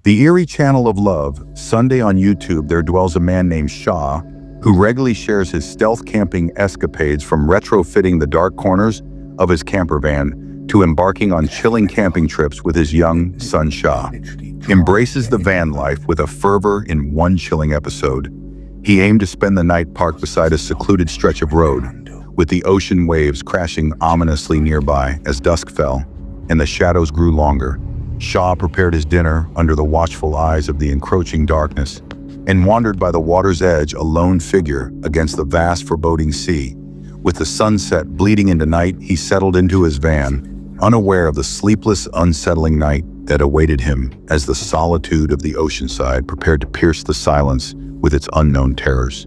The Eerie Channel of Love. Sunday on YouTube, there dwells a man named Shaw, who regularly shares his stealth camping escapades, from retrofitting the dark corners of his camper van to embarking on chilling camping trips with his young son Shaw. Embraces the van life with a fervor. In one chilling episode, he aimed to spend the night parked beside a secluded stretch of road, with the ocean waves crashing ominously nearby. As dusk fell and the shadows grew longer, Shaw prepared his dinner under the watchful eyes of the encroaching darkness and wandered by the water's edge, a lone figure against the vast, foreboding sea. With the sunset bleeding into night, he settled into his van, unaware of the sleepless, unsettling night that awaited him, as the solitude of the oceanside prepared to pierce the silence with its unknown terrors.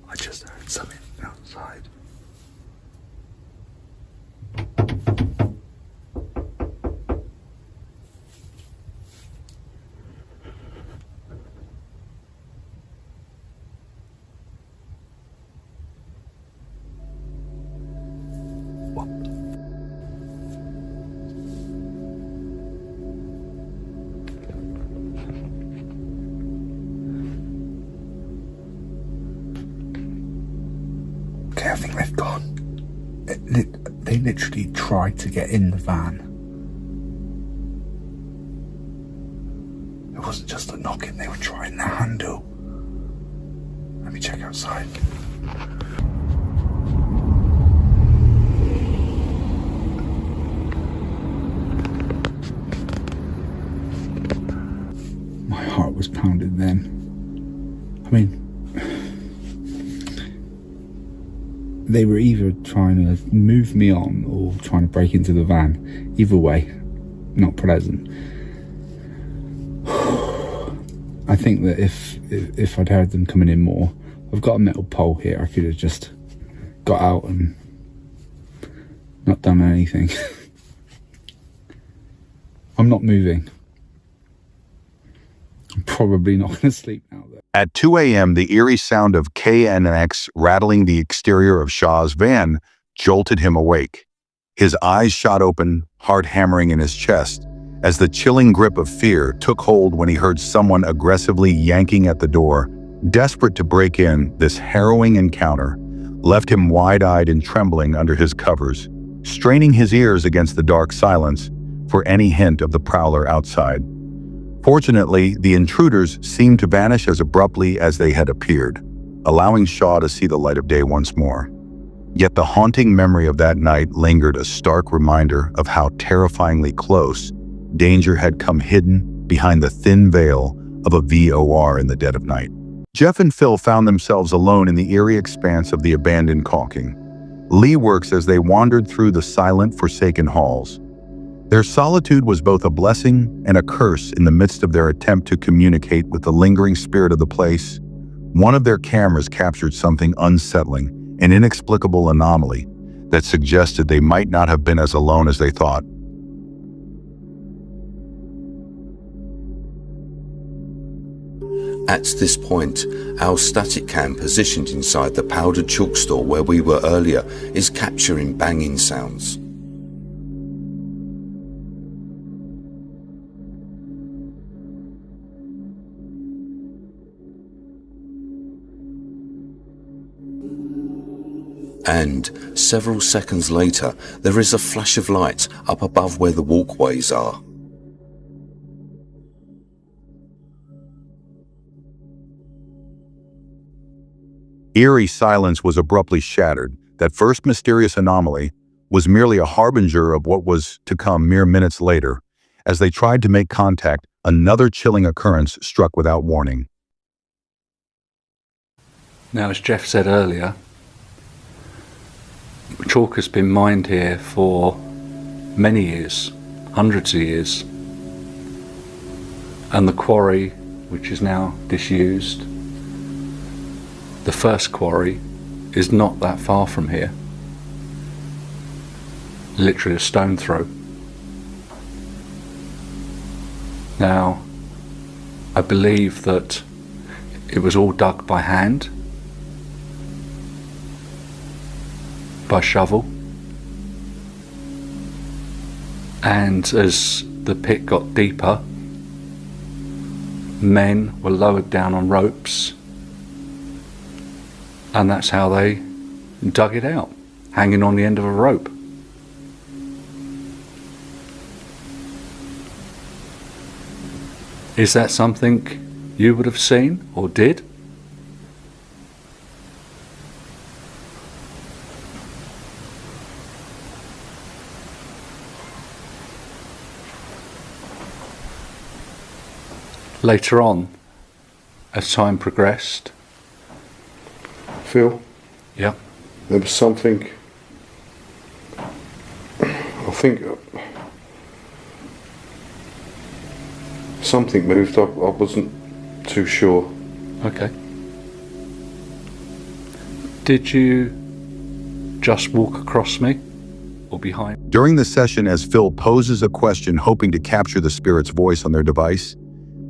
I just heard something outside. What? Okay, I think they've gone. They literally tried to get in the van. It wasn't just a knocking, they were trying the handle. Let me check outside. My heart was pounding then. I mean, they were either trying to move me on or trying to break into the van. Either way, not pleasant. I think that if I'd heard them coming in more, I've got a metal pole here, I could have just got out and not done anything. I'm not moving. I'm probably not going to sleep now, though. At 2 a.m., the eerie sound of KNX rattling the exterior of Shaw's van jolted him awake. His eyes shot open, heart hammering in his chest, as the chilling grip of fear took hold when he heard someone aggressively yanking at the door. Desperate to break in, this harrowing encounter left him wide-eyed and trembling under his covers, straining his ears against the dark silence for any hint of the prowler outside. Fortunately, the intruders seemed to vanish as abruptly as they had appeared, allowing Shaw to see the light of day once more. Yet the haunting memory of that night lingered, a stark reminder of how terrifyingly close danger had come, hidden behind the thin veil of a VOR in the dead of night. Jeff and Phil found themselves alone in the eerie expanse of the abandoned caulking. Lee works as they wandered through the silent, forsaken halls. Their solitude was both a blessing and a curse in the midst of their attempt to communicate with the lingering spirit of the place. One of their cameras captured something unsettling, an inexplicable anomaly that suggested they might not have been as alone as they thought. At this point, our static cam positioned inside the powdered chalk store where we were earlier is capturing banging sounds. And several seconds later, there is a flash of light up above where the walkways are. Eerie silence was abruptly shattered. That first mysterious anomaly was merely a harbinger of what was to come mere minutes later. As they tried to make contact, another chilling occurrence struck without warning. Now, as Jeff said earlier, chalk has been mined here for many years, hundreds of years, and the quarry, which is now disused, the first quarry, is not that far from here, literally a stone throw. Now, I believe that It was all dug by hand, by shovel, and as the pit got deeper, men were lowered down on ropes, and that's how they dug it out, hanging on the end of a rope. Is that something you would have seen or did? Later on, as time progressed, Phil, yeah, there was something, I think something moved. I wasn't too sure. okay. Did you just walk across me or behind? During the session, as Phil poses a question hoping to capture the spirit's voice on their device,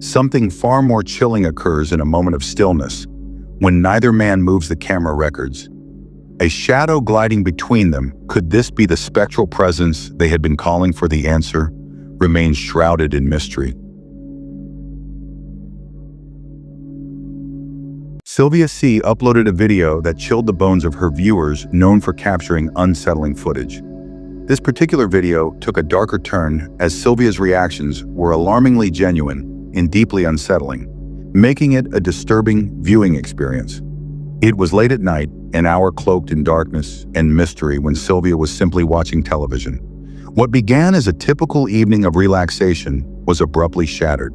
something far more chilling occurs in a moment of stillness, when neither man moves the camera records. A shadow gliding between them, could this be the spectral presence they had been calling for? The answer remains shrouded in mystery. Sylvia C. uploaded a video that chilled the bones of her viewers, known for capturing unsettling footage. This particular video took a darker turn as Sylvia's reactions were alarmingly genuine and deeply unsettling, making it a disturbing viewing experience. It was late at night, an hour cloaked in darkness and mystery, when Sylvia was simply watching television. What began as a typical evening of relaxation was abruptly shattered.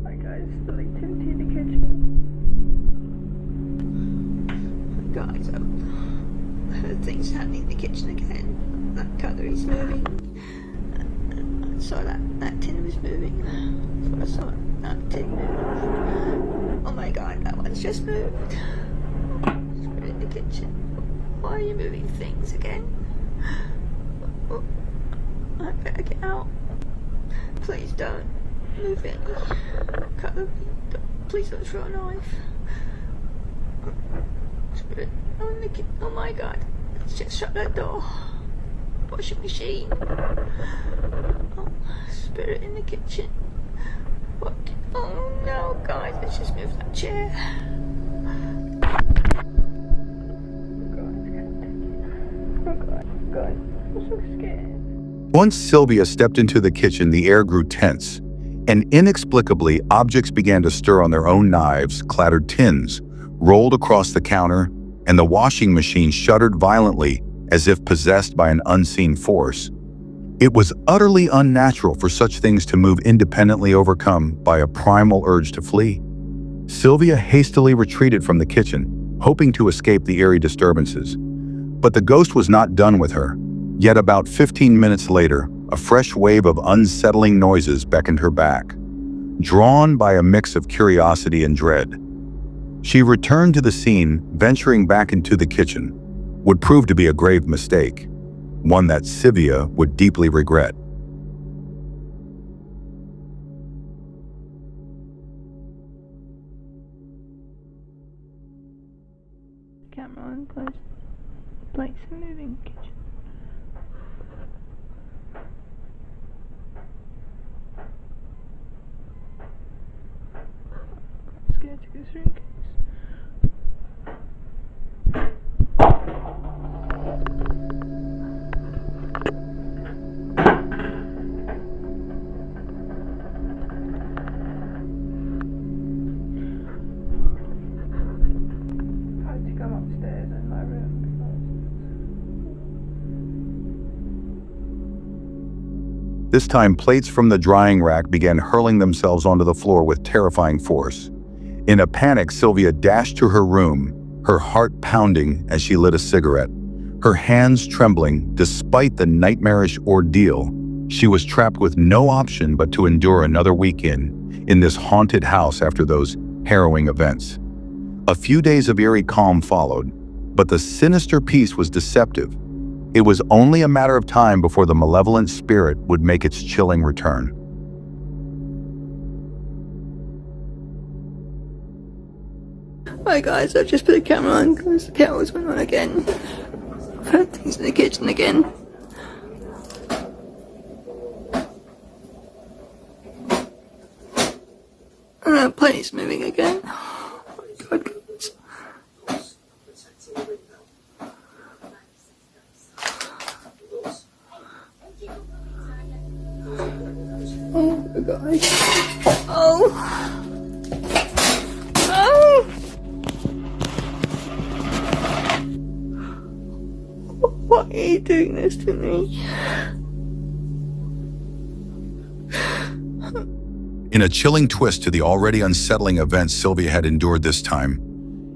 Hi guys, the activity in the kitchen. Guys, I heard things happening in the kitchen again. That cutlery's moving. I saw that tin was moving. I saw that tin move. Oh my god, that one's just moved. Spirit in the kitchen. Why are you moving things again? Oh, I better get out. Please don't move any cutlery. Please don't throw a knife. Spirit. Oh my god. Let's just shut that door. Washing machine. Oh, spirit in the kitchen. What? Oh no, guys, let's just move that chair. Guys, I'm so scared. Once Sylvia stepped into the kitchen, the air grew tense, and inexplicably, objects began to stir on their own. Knives, clattered tins, rolled across the counter, and the washing machine shuddered violently as if possessed by an unseen force. It was utterly unnatural for such things to move independently, overcome by a primal urge to flee. Sylvia hastily retreated from the kitchen, hoping to escape the eerie disturbances. But the ghost was not done with her. Yet about 15 minutes later, a fresh wave of unsettling noises beckoned her back. Drawn by a mix of curiosity and dread, she returned to the scene. Venturing back into the kitchen would prove to be a grave mistake, one that Sylvia would deeply regret. Camera on close. Lights are moving. Kitchen. Scared to go through in case. This time, plates from the drying rack began hurling themselves onto the floor with terrifying force. In a panic, Sylvia dashed to her room, her heart pounding as she lit a cigarette. Her hands trembling despite the nightmarish ordeal. She was trapped with no option but to endure another weekend in this haunted house after those harrowing events. A few days of eerie calm followed, but the sinister peace was deceptive. It was only a matter of time before the malevolent spirit would make its chilling return. Hi guys, I've just put the camera on because the kettle's went on again. I've heard things in the kitchen again. And the plate's moving again. Oh my god, guys. Oh, guys. Oh. Oh. Why are you doing this to me? In a chilling twist to the already unsettling events Sylvia had endured this time,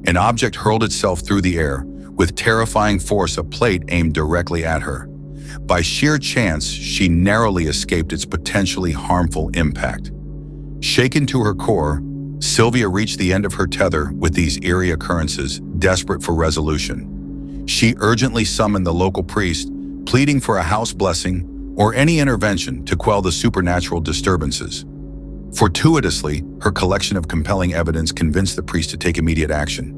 an object hurled itself through the air, with terrifying force a plate aimed directly at her. By sheer chance, she narrowly escaped its potentially harmful impact. Shaken to her core, Sylvia reached the end of her tether with these eerie occurrences, desperate for resolution. She urgently summoned the local priest, pleading for a house blessing or any intervention to quell the supernatural disturbances. Fortuitously, her collection of compelling evidence convinced the priest to take immediate action.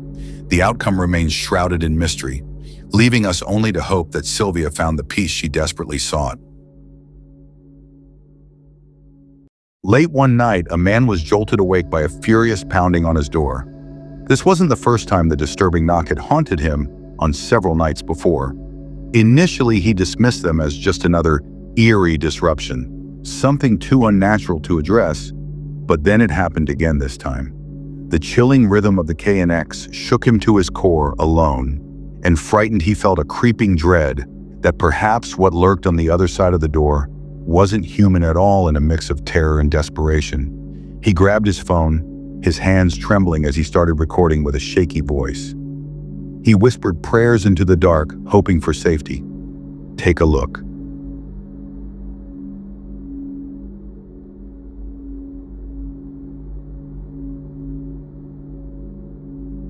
The outcome remains shrouded in mystery, leaving us only to hope that Sylvia found the peace she desperately sought. Late one night, a man was jolted awake by a furious pounding on his door. This wasn't the first time the disturbing knock had haunted him on several nights before. Initially, he dismissed them as just another eerie disruption, something too unnatural to address, but then it happened again this time. The chilling rhythm of the KNX shook him to his core alone, and frightened he felt a creeping dread that perhaps what lurked on the other side of the door wasn't human at all. In a mix of terror and desperation, he grabbed his phone, his hands trembling as he started recording with a shaky voice. He whispered prayers into the dark, hoping for safety. Take a look.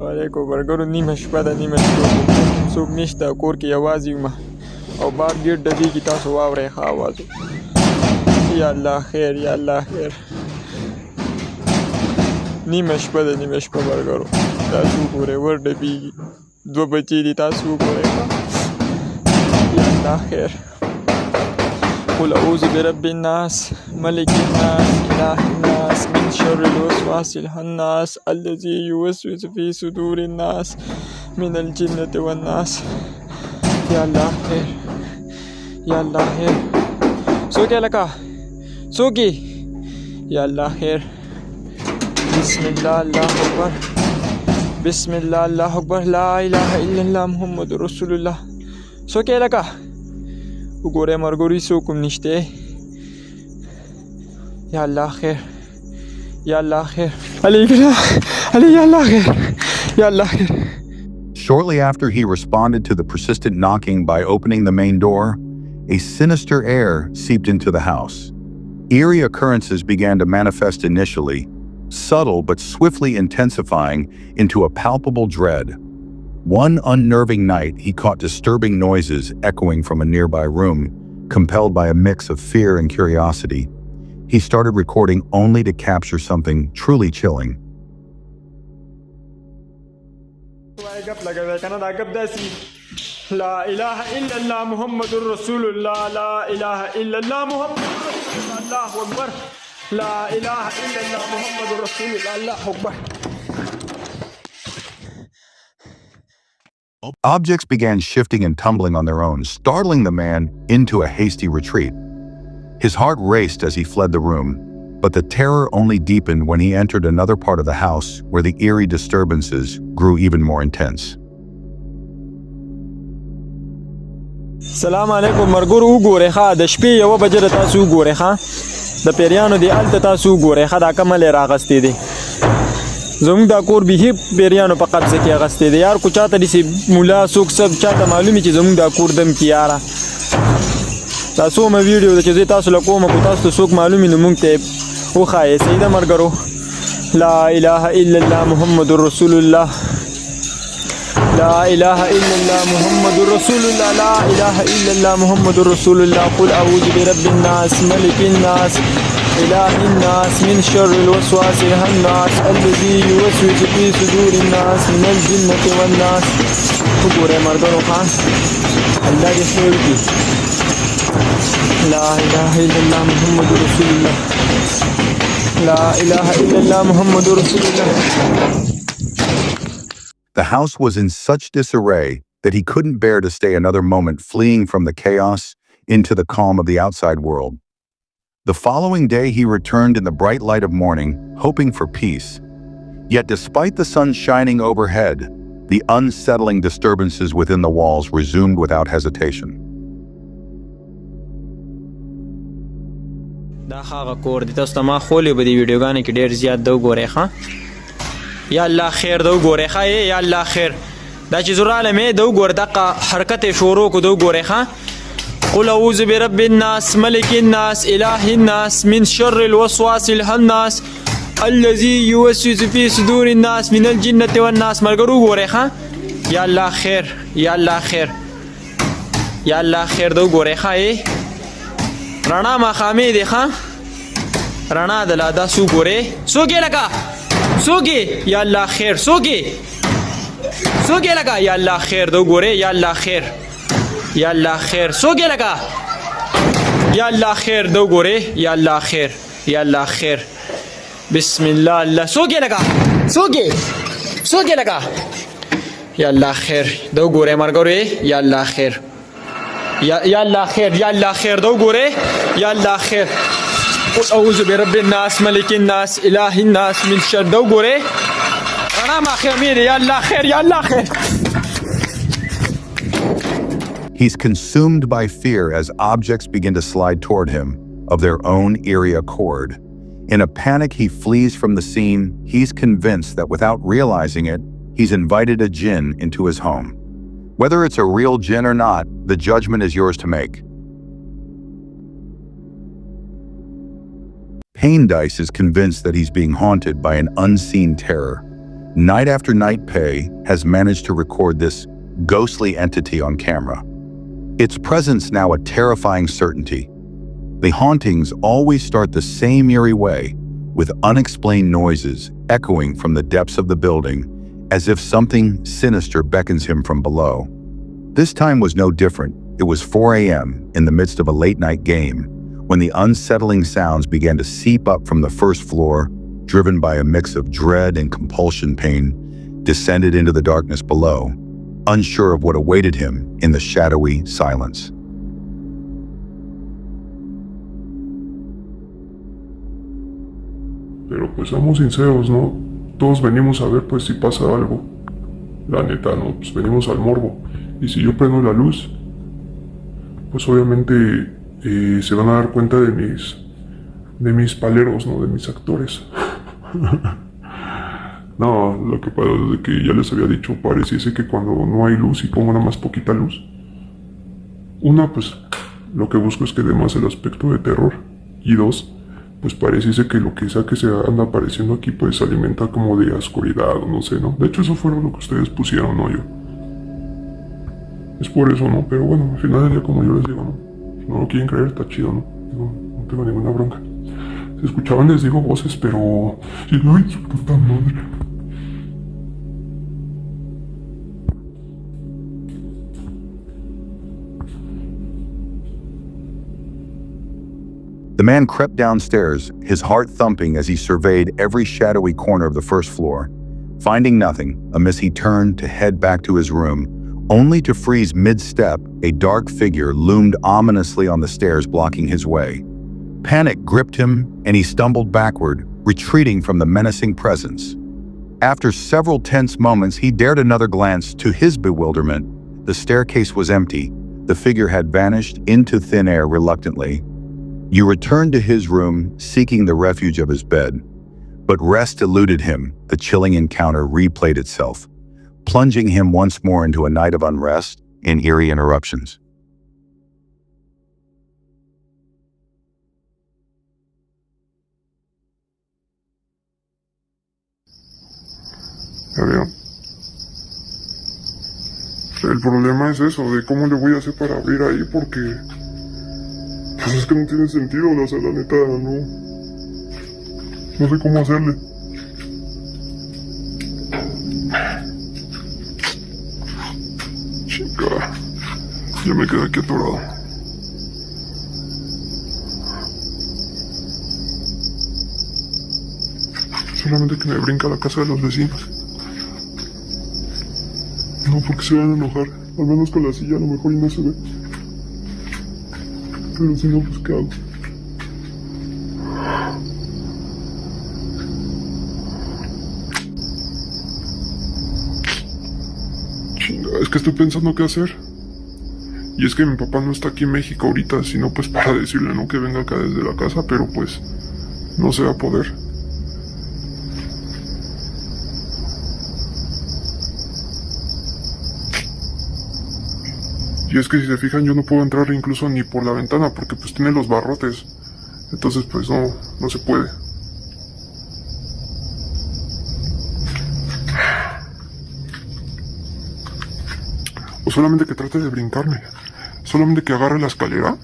Alaikum warahmatullahi نیمه شپه ده نیمه شپه څوک نشته کور کې یوازې یم او بار ډېر ډبیږي تاسو واورئ ښه اواز یا الله خیر یا الله خیر نیمه شپه ده نیمه شپه ملګرو تاسو وګورئ ور ډبیږي دوه بچي دي تاسو وګورئ ښه یا الله خیر قل أعوذ برب الناس ملك الناس إله الناس من شر الوسواس الخناس الذي يوسوس في صدور الناس من الجنة والناس يا الله خير يا الله خير سوكي لك سوكي يا الله خير بسم الله الله أكبر بسم الله الله أكبر لا إله إلا الله محمد رسول الله سوكي لك وګوره مرګوري څوک نشته یا الله خیر یا الله خیر علي یا الله خیر یا الله خیر. Shortly after he responded to the persistent knocking by opening the main door, a sinister air seeped into the house. Eerie occurrences began to manifest initially, subtle but swiftly intensifying into a palpable dread. One unnerving night, he caught disturbing noises echoing from a nearby room. Compelled by a mix of fear and curiosity, he started recording only to capture something truly chilling. لا إله إلا الله محمد رسول الله لا إله إلا الله محمد رسول الله الله أكبر لا إله إلا الله محمد رسول الله الله أكبر. Objects began shifting and tumbling on their own, startling the man into a hasty retreat. His heart raced as he fled the room, but the terror only deepened when he entered another part of the house where the eerie disturbances grew even more intense. سلام علیکم مرګورو وګورئ ښه د شپې یوه بجې د تاسو وګورئ ښه د پیریانو دی هلته تاسو وګورئ ښه دا کمل یې راغستې دی زموږ دا کور بیخي پیریانو په قبضه کې اغستې دی یار کو چاته داسې ملا څوک سب چاته معلوم چې زموږ دا کور دم کې یاره دا څومره ویډیو ده چې زه تاسو له کومه کو تاسو ته څوک معلوم وي نو موږ ته یې وښایئ صحیح ده مرګرو لا اله الا الله محمد رسول الله لا إله إلا الله محمد رسول الله لا إله إلا الله محمد رسول الله قل أعوذ برب الناس ملك الناس إله الناس من شر الوسواس الخناس الذي يوسوس في صدور الناس من الجنة والناس قبور مردون خان الله يخير بي لا إله إلا الله محمد رسول الله لا إله إلا الله محمد رسول الله. The house was in such disarray that he couldn't bear to stay another moment fleeing from the chaos into the calm of the outside world. The following day he returned in the bright light of morning, hoping for peace. Yet despite the sun shining overhead, the unsettling disturbances within the walls resumed without hesitation. دا هغه کور دی تاسو ته ما خولې به دې ویډیوګانې کې ډېر زیات ده وګورئ ښه یا الله خیر ده وګورئ ښه یا الله خیر دا چې زه رالم یې ده وګوره دغه حرکت یې شروع کړو ده وګورئ ښه قل اعوذ برب الناس ملک الناس اله الناس من شر الوسواس الخناس الذي يوسوس في صدور الناس من الجنة والناس ملګرو وګورئ ښه یا الله خیر یا الله خیر یا الله خیر ده وګورئ ښه رڼا ماښامې دی ښه رڼا د لا دا څوک ګورې څوک یې لکه څوک یې یا الله خیر څوک یې لکه یا الله خیر ده وګورې یا الله خیر یا الله خیر څوک یې لکه یا الله خیر ده وګورې یا الله خیر یا الله خیر بسم الله الله څوک یې لکه څوک یې لکه یا الله خیر ده وګورې ملګرو یا الله خیر یا الله خیر یا الله خیر ده وګورئ یا الله خیر قل اعوذ برب الناس ملک الناس اله الناس من شر ده وګورئ رڼا ماښامې دی یا الله خیر یا الله خیر. He's consumed by fear as objects begin to slide toward him of their own eerie accord. In a panic, he flees from the scene. He's convinced that without realizing it, he's invited a jinn into his home. Whether it's a real jinn or not, the judgment is yours to make. Pain Dice is convinced that he's being haunted by an unseen terror. Night after night, Pei has managed to record this ghostly entity on camera. Its presence now a terrifying certainty. The hauntings always start the same eerie way, with unexplained noises echoing from the depths of the building, as if something sinister beckons him from below. This time was no different. It was 4 a.m. in the midst of a late-night game, when the unsettling sounds began to seep up from the first floor, driven by a mix of dread and compulsion. Pain descended into the darkness below, unsure of what awaited him in the shadowy silence. Pero pues seamos sinceros, ¿no? Todos venimos a ver pues si pasa algo. La neta, ¿no? Pues venimos al morbo. Y si yo prendo la luz, pues obviamente se van a dar cuenta de mis paleros, ¿no? De mis actores. No, lo que pasa es que ya les había dicho, pareciese que cuando no hay luz y pongo nada más poquita luz, una, pues lo que busco es que dé más el aspecto de terror. Y dos, pues pareciese que lo que sea que se anda apareciendo aquí pues alimenta como de oscuridad o no sé, ¿no? De hecho eso fue lo que ustedes pusieron, no yo. Es por eso, ¿no? Pero bueno, al final del día como yo les digo, ¿no? Si no lo quieren creer está chido, ¿no? Digo, no tengo ninguna bronca. Si escuchaban les digo voces, pero... ¡Ay, su puta madre! The man crept downstairs, his heart thumping as he surveyed every shadowy corner of the first floor. Finding nothing, amiss he turned to head back to his room, only to freeze mid-step. A dark figure loomed ominously on the stairs, blocking his way. Panic gripped him, and he stumbled backward, retreating from the menacing presence. After several tense moments, he dared another glance. To his bewilderment, the staircase was empty. The figure had vanished into thin air reluctantly. You returned to his room, seeking the refuge of his bed. But rest eluded him. The chilling encounter replayed itself, plunging him once more into a night of unrest and eerie interruptions. Ya veo. El problema es eso, de cómo le voy a hacer para abrir ahí, porque pues es que no tiene sentido, o sea, la neta, no sé cómo hacerle. Chica, ya me quedé aquí atorado. Solamente que me brinca a la casa de los vecinos. No, porque se van a enojar. Al menos con la silla a lo mejor y no se ve. Pero si no, pues ¿qué hago? Chinga, es que estoy pensando qué hacer. Y es que mi papá no está aquí en México ahorita, sino pues para decirle no que venga acá desde la casa, pero pues no se va a poder. Y es que si se fijan yo no puedo entrar incluso ni por la ventana porque pues tiene los barrotes. Entonces pues no se puede. O solamente que trate de brincarme. Solamente que agarre la escalera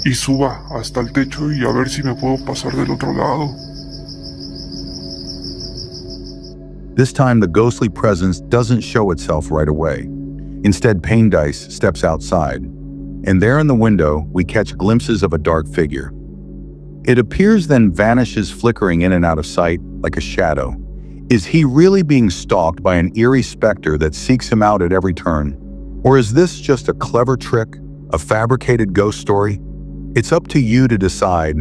y suba hasta el techo y a ver si me puedo pasar del otro lado. This time, the ghostly presence doesn't show itself right away. Instead, Pain Dice steps outside, and there in the window, we catch glimpses of a dark figure. It appears then vanishes, flickering in and out of sight like a shadow. Is he really being stalked by an eerie specter that seeks him out at every turn? Or is this just a clever trick, a fabricated ghost story? It's up to you to decide.